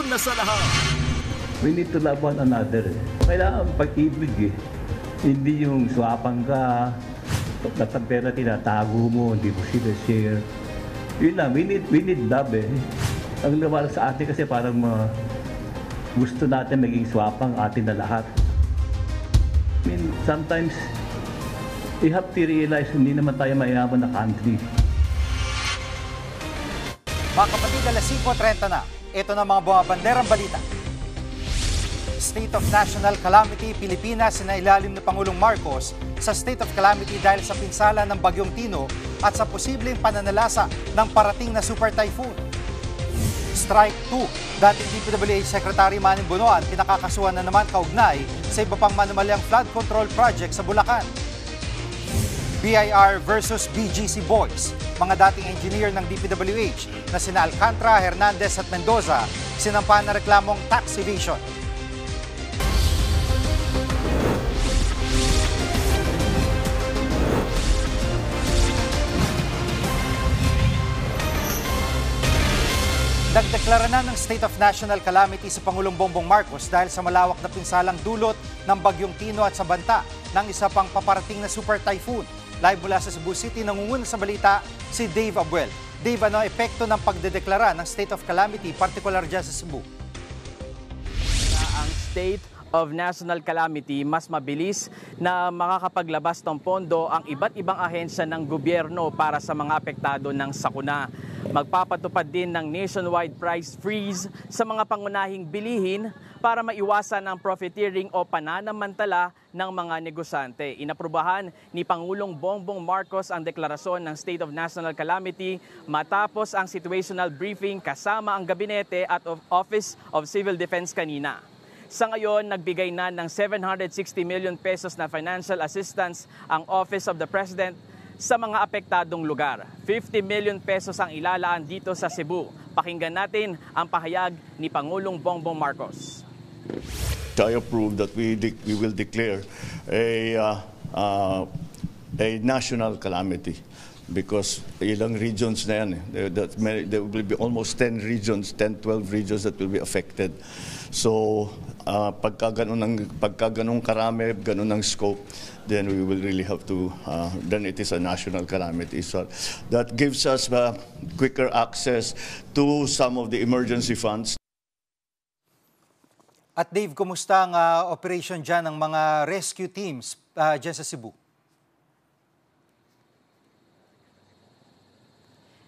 una sa lahat. We need to love one another. Kailangan pag-ibig eh. Hindi yung swapang ka, at pera tinatago mo, hindi mo share. Yun lang, we need love eh. Ang nawala sa atin kasi parang gusto natin maging swapang atin na lahat. I mean, sometimes, you have to realize hindi naman tayo mayaman na country. Mga kapatid, alas 5:30 na. Ito na mga bumabanderang balita. State of National Calamity, Pilipinas na ilalim ni Pangulong Marcos sa State of Calamity dahil sa pinsala ng Bagyong Tino at sa posibleng pananalasa ng parating na Super Typhoon. Strike 2, dating DPWH Secretary Manny Bonoan pinakakasuhan na naman kaugnay sa iba pang manumalyang flood control project sa Bulacan. BIR versus BGC Boys, mga dating engineer ng DPWH na sina Alcantara, Hernandez at Mendoza, sinampahan na reklamong tax evasion. Nagdeklara na ng State of National Calamity si Pangulong Bongbong Marcos dahil sa malawak na pinsalang dulot ng Bagyong Tino at sa banta ng isa pang paparating na Super Typhoon. Live mula sa Cebu City, nangunguna sa balita si Dave Abuel. Dave, ano ang epekto ng pagdedeklara ng State of Calamity, partikular dyan sa Cebu? Ang State of National Calamity, mas mabilis na makakapaglabas ng pondo ang iba't ibang ahensya ng gobyerno para sa mga apektado ng sakuna. Magpapatupad din ng nationwide price freeze sa mga pangunahing bilihin para maiwasan ang profiteering o pananamantala ng mga negosyante. Inaprubahan ni Pangulong Bongbong Marcos ang deklarasyon ng State of National Calamity matapos ang situational briefing kasama ang gabinete at Office of Civil Defense kanina. Sa ngayon, nagbigay na ng 760 million pesos na financial assistance ang Office of the President sa mga apektadong lugar. 50 million pesos ang ilalaan dito sa Cebu. Pakinggan natin ang pahayag ni Pangulong Bongbong Marcos. I approve that we will declare a national calamity because ilang regions na yan. There will be almost 10 regions, 10-12 regions that will be affected. So pagka ganun karami, ganun ang scope, then we will really have to, then it is a national calamity. So that gives us quicker access to some of the emergency funds. At Dave, kumusta ang operation dyan ng mga rescue teams dyan sa Cebu?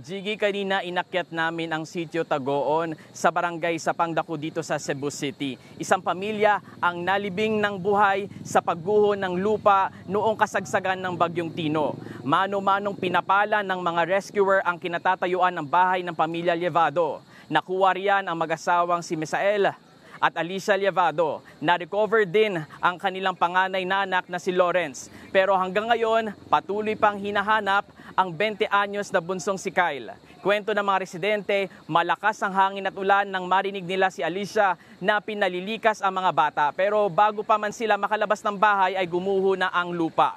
Jiggy, kanina inakyat namin ang sitio Tagoon sa barangay Sapangdako dito sa Cebu City. Isang pamilya ang nalibing ng buhay sa pagguho ng lupa noong kasagsagan ng Bagyong Tino. Mano-manong pinapala ng mga rescuer ang kinatatayuan ng bahay ng pamilya Llevado. Nakuha riyan ang mag-asawang si Misael at Alicia Llevado. Na-recover din ang kanilang panganay na anak na si Lawrence. Pero hanggang ngayon, patuloy pang hinahanap ang 20 anyos na bunsong si Kyle. Kwento ng mga residente, malakas ang hangin at ulan nang marinig nila si Alicia na pinalilikas ang mga bata. Pero bago pa man sila makalabas ng bahay ay gumuho na ang lupa.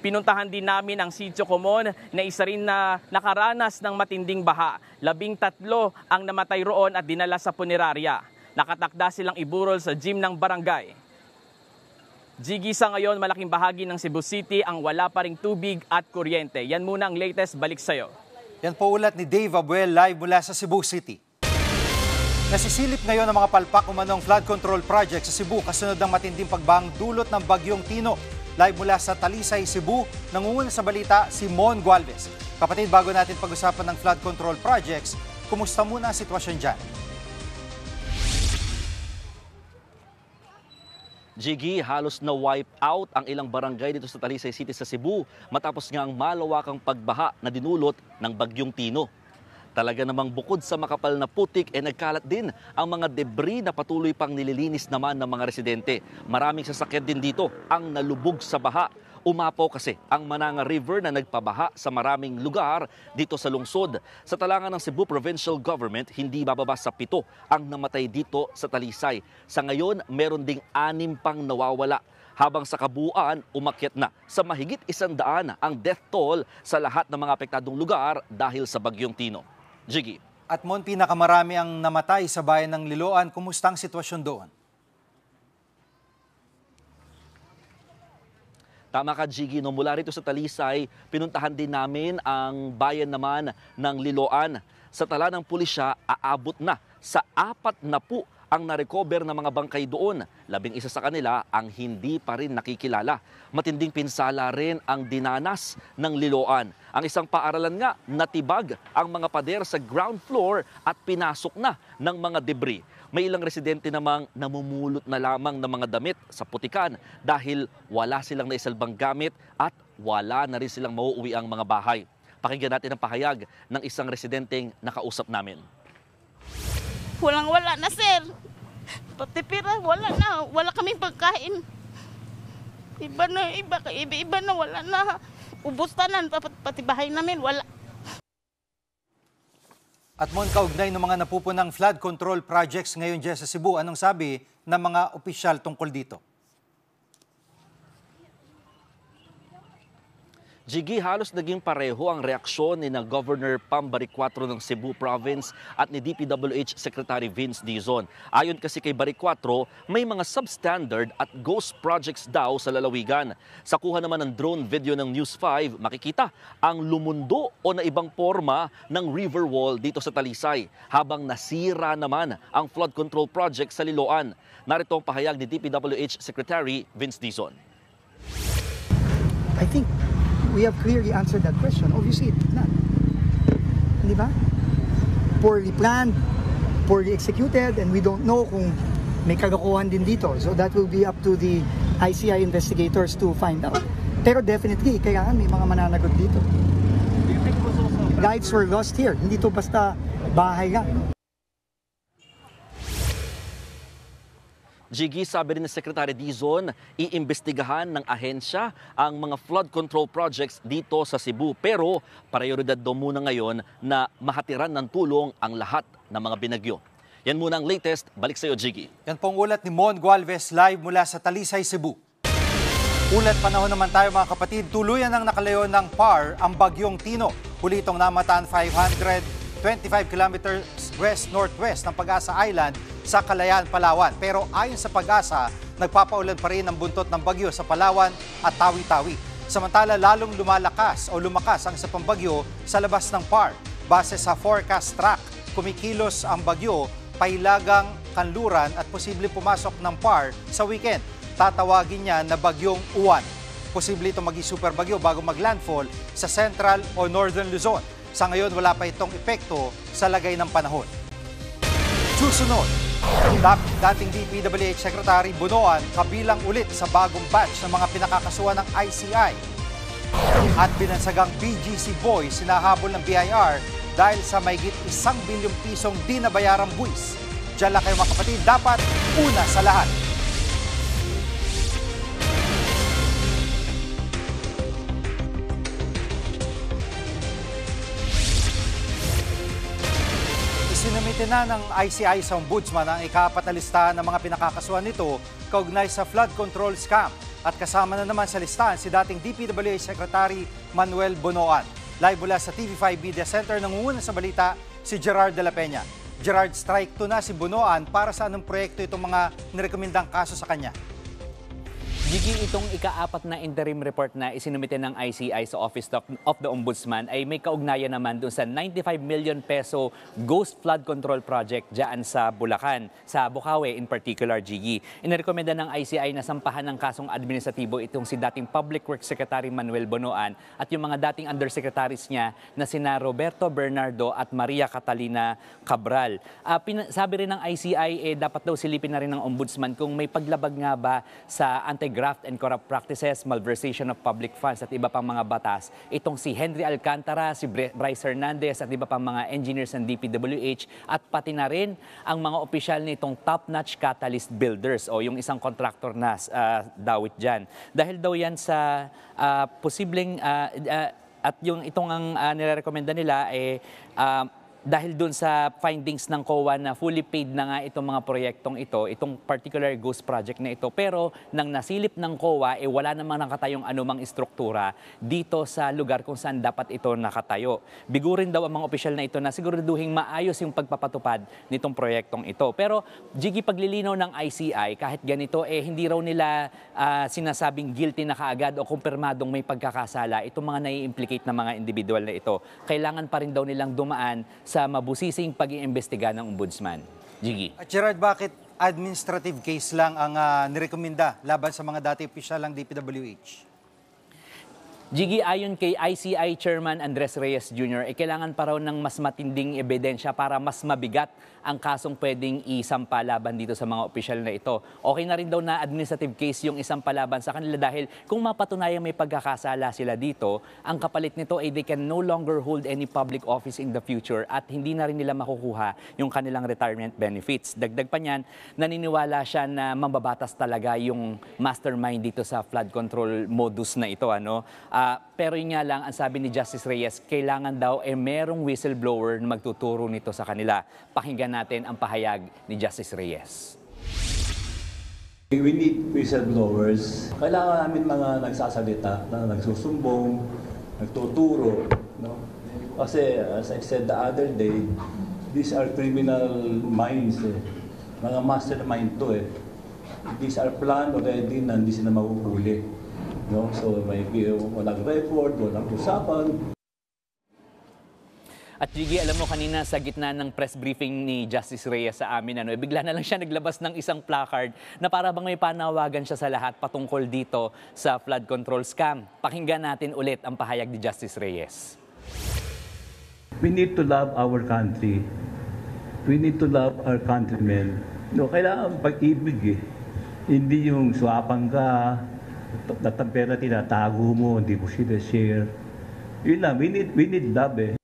Pinuntahan din namin ang Sitio Comon na isa rin na nakaranas ng matinding baha. 13 ang namatay roon at dinala sa punerarya. Nakatakda silang iburol sa gym ng barangay. Jiggy, sa ngayon, malaking bahagi ng Cebu City ang wala pa ring tubig at kuryente. Yan muna ang latest, balik sa'yo. Yan po ulat ni Dave Abuel live mula sa Cebu City. Nasisilip ngayon ang mga palpak umanong flood control project sa Cebu kasunod ng matinding pagbahang dulot ng Bagyong Tino. Live mula sa Talisay, Cebu, nangunguna sa balita si Mon Gualvez. Kapatid, bago natin pag-usapan ng flood control projects, kumusta muna ang sitwasyon dyan? Jiggy, halos na wipe out ang ilang barangay dito sa Talisay City sa Cebu matapos nga ang malawakang pagbaha na dinulot ng Bagyong Tino. Talaga namang bukod sa makapal na putik, nagkalat din ang mga debris na patuloy pang nililinis naman ng mga residente. Maraming sasakyan din dito ang nalubog sa baha. Umapaw kasi ang Mananga River na nagpabaha sa maraming lugar dito sa lungsod. Sa talangan ng Cebu Provincial Government, hindi bababa sa 7 ang namatay dito sa Talisay. Sa ngayon, meron ding 6 pang nawawala. Habang sa kabuuan, umakyat na sa mahigit 100 ang death toll sa lahat ng mga apektadong lugar dahil sa Bagyong Tino. Jiggy. At Mon, pinakamarami ang namatay sa bayan ng Liloan. Kumusta ang sitwasyon doon? Tama ka, Jiggy. No, mula rito sa Talisay, pinuntahan din namin ang bayan naman ng Liloan. Sa tala ng pulisya, aabot na sa 40 ang narecover na mga bangkay doon. 11 sa kanila ang hindi pa rin nakikilala. Matinding pinsala rin ang dinanas ng Liloan. Ang isang paaralan nga, natibag ang mga pader sa ground floor at pinasok na ng mga debris. May ilang residente namang namumulot na lamang ng mga damit sa putikan dahil wala silang naisalbang gamit at wala na rin silang mauuwi ang mga bahay. Pakinggan natin ang pahayag ng isang residenteng nakausap namin. Walang-wala na, sir. Pati pira, wala na. Wala kaming pagkain. Iba na, wala na. Ubus na, pati bahay namin, wala. At Mon, kaugnay ng mga napupunang flood control projects ngayon dyan sa Cebu, anong sabi ng mga opisyal tungkol dito? Jiggy, halos naging pareho ang reaksyon ni na Governor Pam Baricuatro ng Cebu Province at ni DPWH Secretary Vince Dizon. Ayon kasi kay Baricuatro, may mga substandard at ghost projects daw sa lalawigan. Sa kuha naman ng drone video ng News 5, makikita ang lumundo o na ibang forma ng river wall dito sa Talisay, habang nasira naman ang flood control project sa Liloan. Narito ang pahayag ni DPWH Secretary Vince Dizon. I think we have clearly answered that question. Obviously, it's not. Di ba? Poorly planned, poorly executed, and we don't know kung may kagakuhan din dito. So that will be up to the ICI investigators to find out. Pero definitely, kailangan may mga mananagot dito. Lives were lost here. Hindi to basta bahay lang. Jiggy, sabi rin ni Secretary Dizon, iimbestigahan ng ahensya ang mga flood control projects dito sa Cebu. Pero prioridad daw muna ngayon na mahatiran ng tulong ang lahat ng mga binagyo. Yan muna ang latest. Balik sa iyo, Jiggy. Yan pong ulat ni Mon Gualvez live mula sa Talisay, Cebu. Ulat panahon naman tayo mga kapatid, tuluyan ang nakalayo ng PAR ang bagyong Tino. Huli itong namataan 525 kilometers west-northwest ng Pag-asa Island sa Kalayaan, Palawan. Pero ayon sa Pag-asa, nagpapaulan pa rin ang buntot ng bagyo sa Palawan at Tawi-Tawi. Samantala, lalong lumakas ang isa pang bagyo sa labas ng PAR. Base sa forecast track, kumikilos ang bagyo pailagang kanluran at posibleng pumasok ng PAR sa weekend. Tatawagin niya na bagyong Uwan. Posible itong maging super bagyo bago maglandfall sa Central o Northern Luzon. Sa ngayon, wala pa itong epekto sa lagay ng panahon. Susunod, dating DPWH Secretary Bunoan kabilang ulit sa bagong batch ng mga pinakakasuhan ng ICI. At binansagang BGC Boys sinahabol ng BIR dahil sa mahigit 1 bilyong pisong di nabayarang buwis. Diyan lang kayo mga kapatid, dapat una sa lahat. Sinamitin na ng ICI sa Ombudsman ang ika-4 na listahan ng mga pinakakasuhan nito kaugnay sa flood control scam. At kasama na naman sa listahan si dating DPWH Secretary Manuel Bunoan. Live mula sa TV5 Media Center, nangunguna sa balita si Gerard de la Peña. Gerard, strike to na si Bunoan para sa anong proyekto itong mga nirekomendang kaso sa kanya? Gigi, itong ika-4 na interim report na isinumite ng ICI sa Office of the Ombudsman ay may kaugnayan naman doon sa 95 million peso ghost flood control project dyan sa Bulacan, sa Bukawi in particular, Gigi. Inirekomenda ng ICI na sampahan ng kasong administratibo itong si dating Public Works Secretary Manuel Bunoan at yung mga dating undersecretaries niya na sina Roberto Bernardo at Maria Catalina Cabral. Sabi rin ng ICI, dapat daw silipin na rin ng Ombudsman kung may paglabag nga ba sa anti-graft and corrupt practices, malversation of public funds at iba pang mga batas. Itong si Henry Alcantara, si Bryce Hernandez at iba pang mga engineers ng DPWH at pati na rin ang mga opisyal nitong top-notch catalyst builders o yung isang contractor na dawit dyan. Dahil daw yan sa posibleng at yung itong ang nirekomenda nila dahil dun sa findings ng COA na fully paid na nga itong mga proyektong ito, itong particular ghost project na ito, pero nang nasilip ng COA, wala namang nakatayong anumang istruktura dito sa lugar kung saan dapat ito nakatayo. Bigurin daw ang mga opisyal na ito na siguraduhin maayos yung pagpapatupad nitong proyektong ito. Pero Jiggy, paglilinaw ng ICI, kahit ganito, hindi raw nila sinasabing guilty na kaagad o kumpirmadong may pagkakasala itong mga nai-implicate na mga individual na ito. Kailangan pa rin daw nilang dumaan sa mabusising pag-iimbestiga ng Ombudsman. Jiggy. At Gerard, bakit administrative case lang ang nirekomenda laban sa mga dati opisyal ng DPWH? Jiggy, ayon kay ICI Chairman Andres Reyes Jr., kailangan pa raw ng mas matinding ebidensya para mas mabigat ang kasong pwedeng isampa laban dito sa mga opisyal na ito. Okay na rin daw na administrative case yung isampa laban sa kanila dahil kung mapatunayang may pagkakasala sila dito, ang kapalit nito ay they can no longer hold any public office in the future at hindi na rin nila makukuha yung kanilang retirement benefits. Dagdag pa niyan, naniniwala siya na mambabatas talaga yung mastermind dito sa flood control modus na ito. Pero yun nga lang, ang sabi ni Justice Reyes, kailangan daw merong whistleblower na magtuturo nito sa kanila. Pakinggan natin ang pahayag ni Justice Reyes. We need whistleblowers. Kailangan namin mga nagsasalita, na nagsusumbong, nagtuturo. No? Kasi as I said the other day, these are criminal minds. Mga mastermind to. These are planned already na hindi sila mahuhuli. No? So may walang record, walang usapan. At Jiggy, alam mo kanina sa gitna ng press briefing ni Justice Reyes sa amin, bigla na lang siya naglabas ng isang placard na para bang may panawagan siya sa lahat patungkol dito sa flood control scam. Pakinggan natin ulit ang pahayag ni Justice Reyes. We need to love our country. We need to love our countrymen. No, kailangan pag-ibig Hindi yung swapang ka, at ang pera tinatago mo, hindi mo sila share. Yun lang, we need love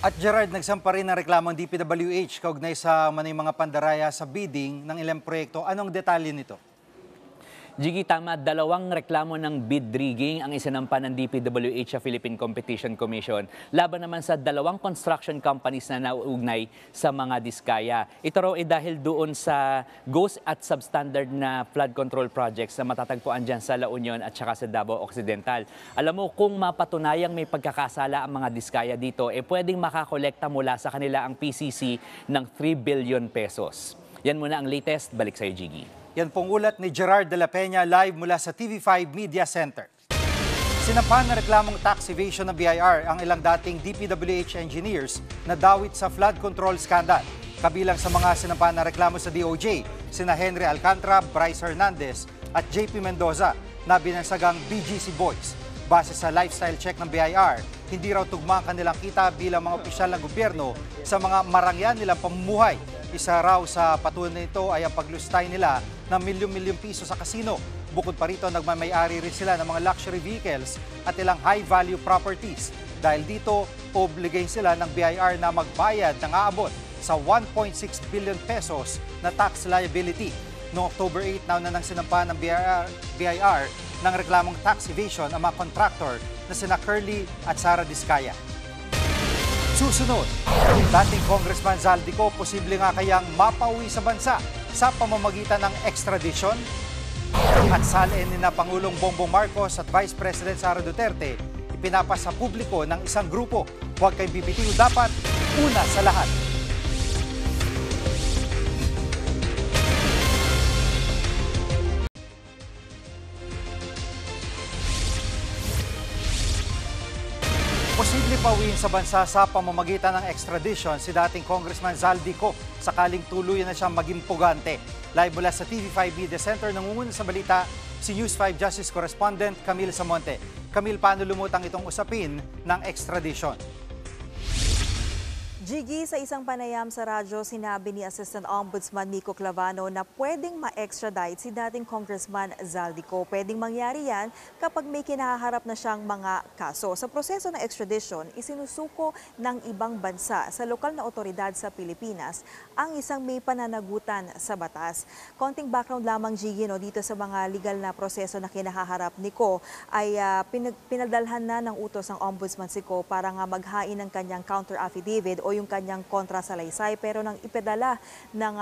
At Gerard, nagsampa rin ng reklamo ng DPWH kaugnay sa mga pandaraya sa bidding ng ilang proyekto. Anong detalye nito? Jiggy, tama, 2 reklamo ng bid rigging ang isinampa ng DPWH sa Philippine Competition Commission. Laban naman sa 2 construction companies na nauugnay sa mga diskaya. Ito raw dahil doon sa ghost at substandard na flood control projects na matatagpuan dyan sa La Union at saka sa Davao Occidental. Alam mo, kung mapatunayang may pagkakasala ang mga diskaya dito, pwedeng makakolekta mula sa kanila ang PCC ng 3 billion pesos. Yan muna ang latest. Balik sa'yo, Jiggy. Yan pong ulat ni Gerard de la Peña live mula sa TV5 Media Center. Sinampahan na reklamong tax evasion ng BIR ang ilang dating DPWH engineers na dawit sa flood control scandal. Kabilang sa mga sinampahan na reklamo sa DOJ, sina Henry Alcantara, Bryce Hernandez at JP Mendoza na binansagang BGC Boys. Base sa lifestyle check ng BIR, hindi raw tugma ang kanilang kita bilang mga opisyal ng gobyerno sa mga marangyan nilang pamumuhay. Isa raw sa patunay nito ay ang paglustay nila ng milyon-milyong piso sa kasino. Bukod pa rito, nagmamayari rin sila ng mga luxury vehicles at ilang high-value properties. Dahil dito, obligay sila ng BIR na magbayad ng aabot sa 1.6 billion pesos na tax liability. Noong October 8, nauna nang sinampahan ng BIR ng reklamong tax evasion ang mga contractor na sina Curly at Sara Diskaya. Susunod, dating Congressman Zaldico, posible nga kayang mapauwi sa bansa sa pamamagitan ng extradition. At salin ni na Pangulong Bongbong Marcos at Vice President Sara Duterte, ipinapas sa publiko ng isang grupo. Huwag kayong bibitiw, dapat una sa lahat. Posible pauwiin sa bansa sa pamamagitan ng extradition si dating Congressman Zaldico sakaling tuluyan na siyang maging pugante. Live mula sa TV5 Media Center, nangunguna sa balita si News 5 Justice Correspondent Camille Samonte. Camille, paano lumutang itong usapin ng extradition? Gigi, sa isang panayam sa radyo, sinabi ni Assistant Ombudsman Miko Clavano na pwedeng ma-extradite si dating Congressman Zaldico. Pwedeng mangyari yan kapag may kinaharap na siyang mga kaso. Sa proseso ng extradition, isinusuko ng ibang bansa sa lokal na otoridad sa Pilipinas ang isang may pananagutan sa batas. Konting background lamang, Gigi, dito sa mga legal na proseso na kinaharap ni Ko ay pinadalhan na ng utos ng Ombudsman si Ko para nga maghain ng kanyang counter affidavit o yung kanyang kontrasalaysay, pero nang ipadala ng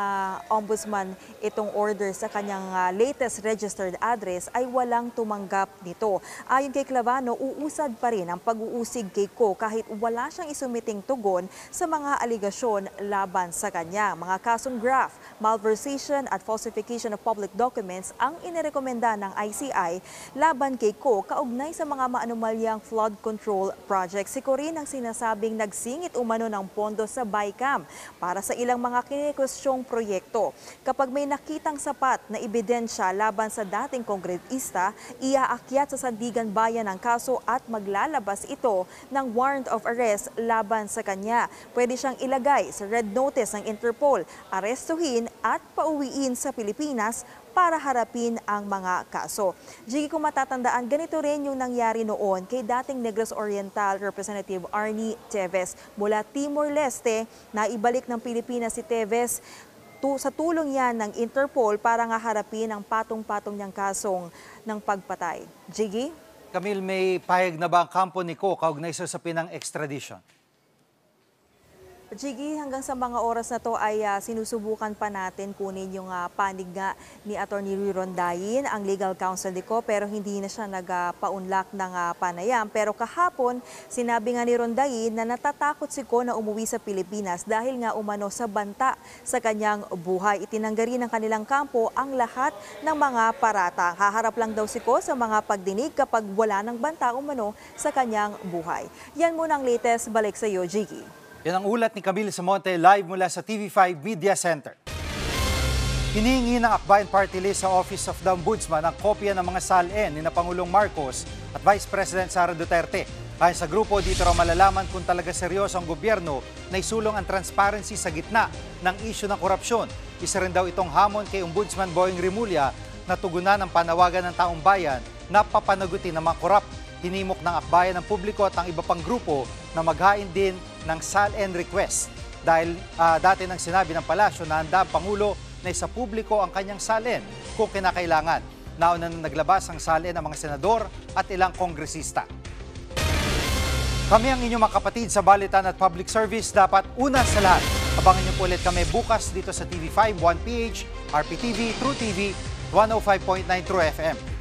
Ombudsman itong order sa kanyang latest registered address ay walang tumanggap nito. Ayon kay Clavano, uusad pa rin ang pag-uusig kay Ko kahit wala siyang isumiting tugon sa mga aligasyon laban sa kanya. Mga kasong graft, malversation at falsification of public documents ang inirekomenda ng ICI laban kay Ko kaugnay sa mga maanumalyang flood control project. Si Ko rin ang sinasabing nagsingit umano ng pondo sa BICAM para sa ilang mga kinikwestyong proyekto. Kapag may nakitang sapat na ebidensya laban sa dating kongresista, iaakyat sa sandigan bayan ng kaso at maglalabas ito ng warrant of arrest laban sa kanya. Pwede siyang ilagay sa red notice ng Interpol, arestuhin at pauwiin sa Pilipinas para harapin ang mga kaso. Gigi, kung matatandaan, ganito rin yung nangyari noon kay dating Negros Oriental Representative Arnie Teves. Mula Timor-Leste, naibalik ng Pilipinas si Teves sa tulong yan ng Interpol para nga harapin ang patong-patong niyang kasong ng pagpatay. Gigi? Camille, may pahayag na ba ang kampo ni Ko kaugnay sa usapin ng extradition? Gigi, hanggang sa mga oras na to ay sinusubukan pa natin kunin yung panig nga ni Atty. Rondayin, ang legal counsel ni Ko, pero hindi na siya nagpaunlak ng panayam. Pero kahapon, sinabi nga ni Rondayin na natatakot si Ko na umuwi sa Pilipinas dahil nga umano sa banta sa kanyang buhay. Itinanggari ng kanilang kampo ang lahat ng mga paratang. Haharap lang daw si Ko sa mga pagdinig kapag wala ng banta umano sa kanyang buhay. Yan muna ang latest. Balik sa iyo, Gigi. Yan ang ulat ni Camille Samonte live mula sa TV5 Media Center. Hinihingi ng Akbayan Party List sa Office of the Ombudsman ang kopya ng mga SALN ni Pangulong Marcos at Vice President Sara Duterte. Ayon sa grupo, dito raw malalaman kung talaga seryoso ang gobyerno na isulong ang transparency sa gitna ng isyu ng korupsyon. Isa rin daw itong hamon kay Ombudsman Boying Rimulya na tugunan ang panawagan ng taong bayan na papanagutin ng mga korap. Hinimok ng akbayan ng publiko at ang iba pang grupo na maghain din ng SALN request. Dahil dati nang sinabi ng palasyo na handa ang Pangulo na isa publiko ang kanyang SALN kung kinakailangan. Nauna na naglabas ang SALN ng mga senador at ilang kongresista. Kami ang inyong mga kapatid sa Balitan at Public Service. Dapat una sa lahat. Abangan niyo po ulit kami bukas dito sa TV5, 1PH, RPTV, True TV, 105.9 True FM.